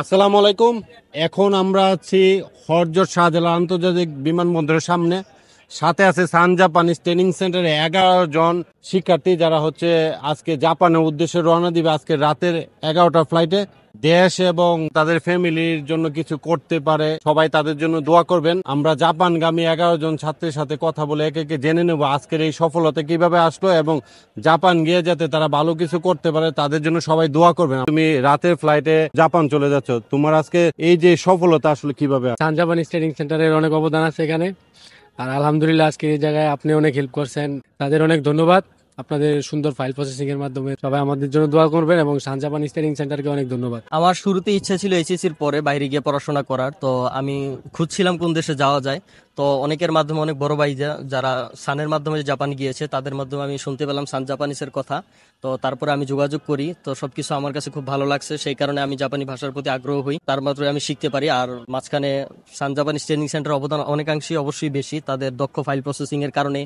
আসসালামু আলাইকুম। এখন আমরা আছি হযরত শাহজালাল আন্তর্জাতিক বিমানবন্দরের সামনে। সাথে আছে সান জাপানিজ ট্রেনিং সেন্টারে 11 জন শিক্ষার্থী, যারা হচ্ছে আজকে জাপানের উদ্দেশ্যে রওনা দিবে আজকে রাতের 11টা ফ্লাইটে। দেশ এবং তাদের ফ্যামিলির জন্য কিছু করতে পারে, সবাই তাদের জন্য দোয়া করবেন। আমরা জাপানগামী 11 জন ছাত্রের সাথে কথা বলে একে একে জেনে নেব আজকের এই সফলতা কিভাবে আসলো এবং জাপান গিয়ে যাতে তারা ভালো কিছু করতে পারে তাদের জন্য সবাই দোয়া করবেন। তুমি রাতের ফ্লাইটে জাপান চলে যাচ্ছ, তোমার আজকে এই যে সফলতা আসলে কিভাবে? সান জাপানিজ ট্রেনিং সেন্টারের অনেক অবদান আছে এখানে। আর আলহামদুলিল্লাহ আজকে এই জায়গায় আপনি অনেক হেল্প করছেন, তাদের অনেক ধন্যবাদ। আপনাদের সুন্দর ফাইল প্রসেসিং এর মাধ্যমে সবাই আমাদের জন্য দোয়া করবেন এবং সান জাপানিজ ট্রেনিং সেন্টারকে অনেক ধন্যবাদ। আমার শুরুতে ইচ্ছা ছিল এইচএসসির পরে বাইরে গিয়ে পড়াশোনা করার, তো আমি খুঁজছিলাম কোন দেশে যাওয়া যায়। তো অনেকের মাধ্যমে, অনেক বড় ভাই যারা সানের মাধ্যমে জাপান গিয়েছে তাদের মাধ্যমে আমি শুনতে পেলাম সান জাপানিসের কথা। তো তারপরে আমি যোগাযোগ করি, তো সবকিছু আমার কাছে খুব ভালো লাগছে, সেই কারণে আমি জাপানি ভাষার প্রতি আগ্রহ হই, তার মাধ্যমে আমি শিখতে পারি। আর মাঝখানে সান জাপানিস ট্রেনিং সেন্টারের অবদান অনেকাংশেই অবশ্যই বেশি, তাদের দক্ষ ফাইল প্রসেসিং এর কারণে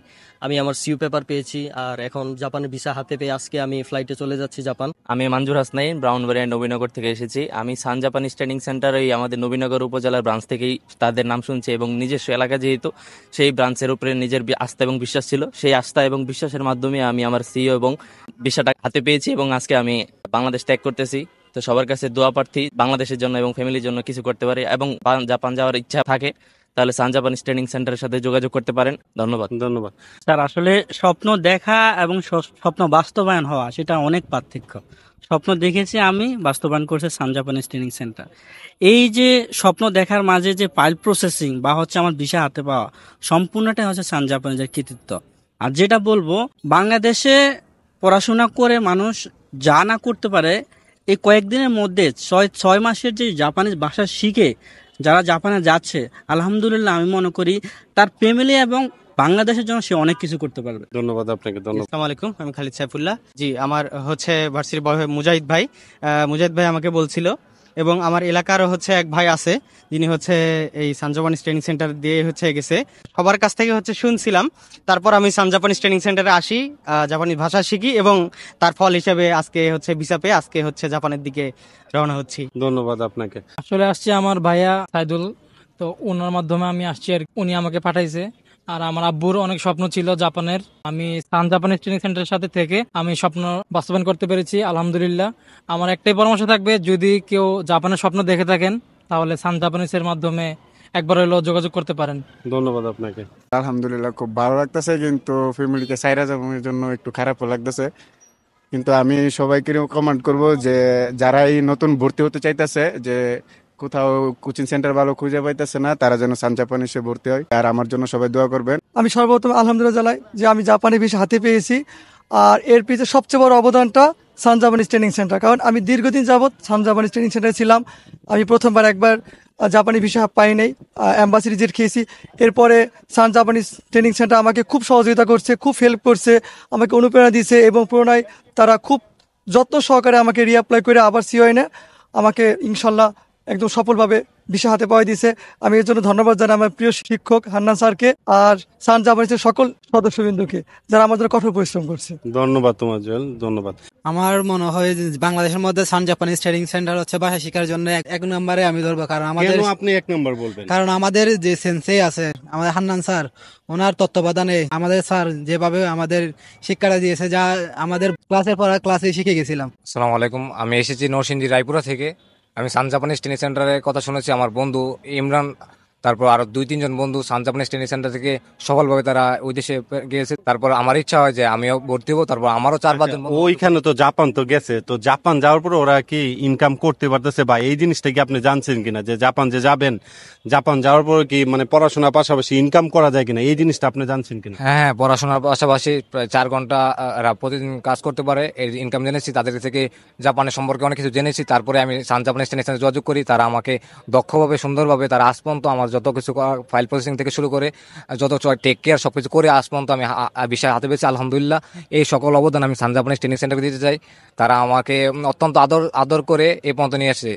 আমি আমার সিইউ পেপার পেয়েছি। আর এখন জাপানের ভিসা হাতে পেয়ে আজকে আমি ফ্লাইটে চলে যাচ্ছি জাপান। আমি মঞ্জুর হাসনাইন, ব্রাউনবাড়িয়া নবীনগর থেকে এসেছি। আমি সান জাপানিজ ট্রেনিং সেন্টার এই আমাদের নবীনগর উপজেলার ব্রাঞ্চ থেকেই তাদের নাম শুনছি এবং নিজস্ব এলাকা যেহেতু সেই ব্রাঞ্চের উপরে নিজের আস্থা এবং বিশ্বাস ছিল, সেই আস্থা এবং বিশ্বাসের মাধ্যমে আমি আমার সিইও এবং ভিসাটা হাতে পেয়েছি এবং আজকে আমি বাংলাদেশ ত্যাগ করতেছি। তো সবার কাছে দোয়া প্রার্থী, বাংলাদেশের জন্য এবং ফ্যামিলির জন্য কিছু করতে পারে এবং জাপান যাওয়ার ইচ্ছা থাকে তাহলে সান জাপানিজ ট্রেনিং সেন্টারের সাথে যোগাযোগ করতে পারেন। ধন্যবাদ। ধন্যবাদ স্যার। আসলে স্বপ্ন দেখা এবং স্বপ্ন বাস্তবায়ন হওয়া সেটা অনেক পার্থক্য। স্বপ্ন দেখেছি আমি, বাস্তবায়ন করছে সান জাপানিজ ট্রেনিং সেন্টার। এই যে স্বপ্ন দেখার মাঝে যে ফাইল প্রসেসিং বা হচ্ছে আমার ভিসা হাতে পাওয়া, সম্পূর্ণটাই হচ্ছে সান জাপানিজের কৃতিত্ব। আর যেটা বলবো, বাংলাদেশে পড়াশোনা করে মানুষ যা না করতে পারে, এই কয়েকদিনের মধ্যে ছয় মাসের যে জাপানিজ ভাষা শিখে যারা জাপানে যাচ্ছে, আলহামদুলিল্লাহ আমি মনে করি তার ফ্যামিলি এবং বাংলাদেশের জন্য সে অনেক কিছু করতে পারবে। ধন্যবাদ আপনাকে। ধন্যবাদ। আসসালামু আলাইকুম, আমি খালিদ সাইফুল্লাহ। জি, আমার হচ্ছে ভার্সিটির বয় মুজাহিদ ভাই আমাকে বলছিল, এবং আমার এলাকারও হচ্ছে এক ভাই আছে যিনি হচ্ছে এই সান জাপানিজ ট্রেনিং সেন্টার দিয়ে হচ্ছে গেছে। সবার কাছ থেকে হচ্ছে শুনছিলাম, তারপর আমি সান জাপানিজ ট্রেনিং সেন্টারে আসি, জাপানিজ ভাষা শিখি এবং তার ফল হিসেবে আজকে হচ্ছে ভিসা পেয়ে আজকে হচ্ছে জাপানের দিকে রওনা হচ্ছি। ধন্যবাদ আপনাকে। আসলে আসছি আমার ভাইয়া সাইদুল, তো ওনার মাধ্যমে আমি আসছি আর উনি আমাকে পাঠাইছে। আর আমার আব্বুর অনেক স্বপ্ন ছিল জাপানের, আমি সান জাপানিজ ট্রেনিং সেন্টারের সাথে থেকে আমি স্বপ্ন বাস্তবায়ন করতে পেরেছি আলহামদুলিল্লাহ। আমার একটাই পরামর্শ থাকবে, যদি কেউ জাপানের স্বপ্ন দেখে থাকেন তাহলে সান জাপানিজের মাধ্যমে একবার হলেও যোগাযোগ করতে পারেন। ধন্যবাদ আপনাকে। আলহামদুলিল্লাহ খুব ভালো লাগতেছে, কিন্তু ফ্যামিলিকে সাইরা যাওয়ার জন্য একটু খারাপও লাগতেছে। কিন্তু আমি সবাইকে কমেন্ট করব যে যারা এই নতুন ভর্তি হতে চাইতেছে, যে কোথাও কোচিং সেন্টার ভালো খুঁজে পাইতেছে না, তারা যেন সান জাপানিসে ভর্তি হয়। আর আমার জন্য সবাই দোয়া করবেন। আমি সর্বপ্রথম আলহামদুলিল্লাহ জানাই যে আমি জাপানি ভিসা হাতে পেয়েছি। আর এর পিছনে সবচেয়ে বড় অবদানটা সান জাপানিজ ট্রেনিং সেন্টার, কারণ আমি দীর্ঘদিন যাবৎ সান জাপানিজ ট্রেনিং সেন্টারে ছিলাম। আমি প্রথমবার একবার জাপানি ভিসা পাই নাই, অ্যাম্বাসি রিজেক্ট খেয়েছি। এরপরে সান জাপানিজ ট্রেনিং সেন্টার আমাকে খুব সহযোগিতা করছে, খুব হেল্প করছে, আমাকে অনুপ্রেরণা দিয়েছে এবং পুনরায় তারা খুব যত্ন সহকারে আমাকে রিঅ্যাপ্লাই করে আবার সিওএনে আমাকে ইনশাল্লাহ একদম সফলভাবে ভিসা হাতে পাওয়া দিয়েছে। আমি এর জন্য ধন্যবাদ জানাই আমার প্রিয় শিক্ষক হান্নান স্যারকে আর সান জাপানিজের সকল সদস্যবৃন্দকে যারা আমাদের কঠোর পরিশ্রম করছে। ধন্যবাদ তোমার জুয়েল, ধন্যবাদ। আমার মনে হয় যে বাংলাদেশের মধ্যে সান জাপানিজ ট্রেনিং সেন্টার হচ্ছে ভাষা শেখার জন্য এক নম্বরে আমি ধরবো, কারণ আমাদের আপনি এক নম্বর বলবেন? কারণ আমাদের যে সেন্সেই আছে আমাদের হান্নান স্যার, ওনার তত্ত্বাবধানে আমাদের স্যার যেভাবে আমাদের শিক্ষাটা দিয়েছে, যা আমাদের ক্লাসের পর ক্লাসে শিখে গেছিলাম। আসসালামু আলাইকুম, আমি এসেছি নরসিংদী রায়পুরা থেকে। আমি সান জাপানিজ ট্রেনিং সেন্টারের কথা শুনেছি, আমার বন্ধু ইমরান, তারপর আরো 2-3 জন বন্ধু সান জাপানিজ ট্রেনিং সেন্টার থেকে সফলভাবে তারা ওই দেশে গিয়েছে। তারপর আমার ইচ্ছা হয় যে আমিও ভর্তি হবো, তারপর আমারও 4-5 জন। ওইখানে তো জাপান তো গেছে, তো জাপান যাওয়ার পর ওরা কি ইনকাম করতে পারতেছে বা এই জিনিসটা কি আপনি জানছেন কিনা, যে জাপান যে যাবেন, জাপান যাওয়ার পর কি মানে পড়াশোনার পাশাপাশি ইনকাম করা যায় কিনা, এই জিনিসটা আপনি জানছেন কিনা? হ্যাঁ, পড়াশোনার পাশাপাশি প্রায় 4 ঘন্টা প্রতিদিন কাজ করতে পারে, এর ইনকাম জেনেছি। তাদের থেকে জাপানের সম্পর্কে অনেক কিছু জেনেছি। তারপরে আমি সান জাপানিজ ট্রেনিং সেন্টারে যোগাযোগ করি, তারা আমাকে দক্ষভাবে সুন্দরভাবে তারা আজ পর্যন্ত আমার যত কিছু ফাইল প্রসেসিং থেকে শুরু করে যত টেক কেয়ার সবকিছু করে আজ পর্যন্ত আমি বিষয় হাতে পেয়েছি আলহামদুলিল্লাহ। এই সকল অবদান আমি সান জাপানিজ ট্রেনিং সেন্টারকে দিতে চাই। তারা আমাকে অত্যন্ত আদর করে এই পর্যন্ত নিয়ে আসছে।